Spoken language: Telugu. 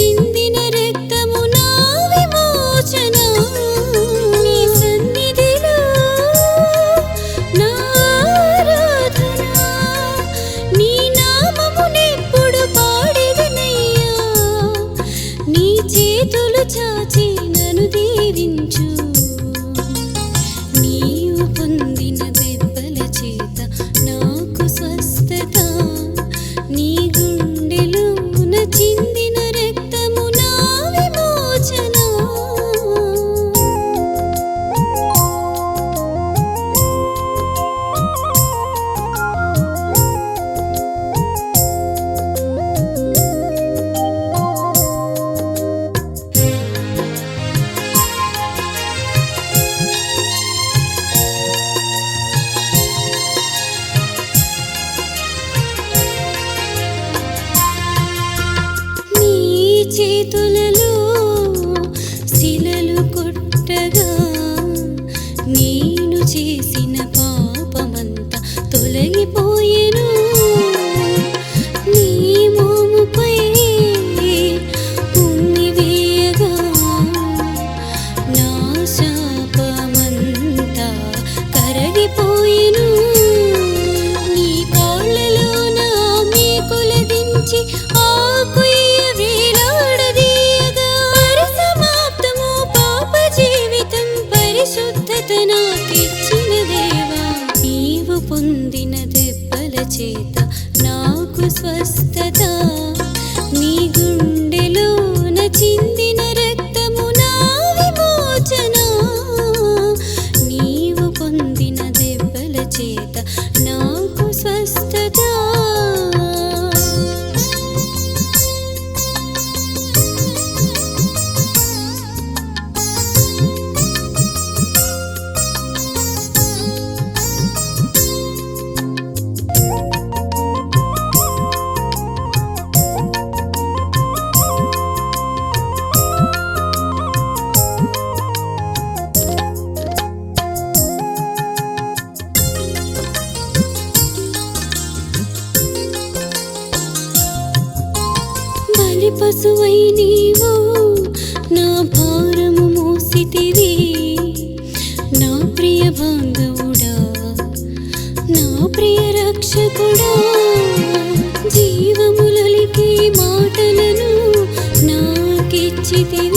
చిందిన రక్తము నా విమోచన నీ సన్నిధిలో నా ఆరాధన నీ నామమునెప్పుడు పాడెదనయ్యా నీ చేతులు చాచి నన్ను దీవించు నీవు పొందిన దెబ్బల చేత నాకు స్వస్థత నీ గుండెలోన చిందిన రక్తము నా విమోచన నీ చేతులలో శిలలు కొట్టగా నేను చేసిన పాపమంతా తొలగిపోయెను నీ మోముపై ఉమ్మి వేయగా నా శాపమంతా కరగిపోయెను నీ కాళ్ళలో నా మేకుల దించి ఆకుయ్య వేలాడదీయగా పరిసమాప్తము పాప జీవితం పరిశుద్ధత నాకిచ్చిన దేవా నీవు పొందిన దెబ్బల చేత నాకు స్వస్థత నీ గుండెలోన చిందిన రక్తము నా విమోచన నీవు పొందిన దెబ్బల చేత నాకు స్వస్థత బలి పశువై నీవు నా భారము మోసితివి నా ప్రియ బాంధవుడా నా ప్రియ రక్షకుడా జీవములొలికి మాటలను నాకిచ్చితివి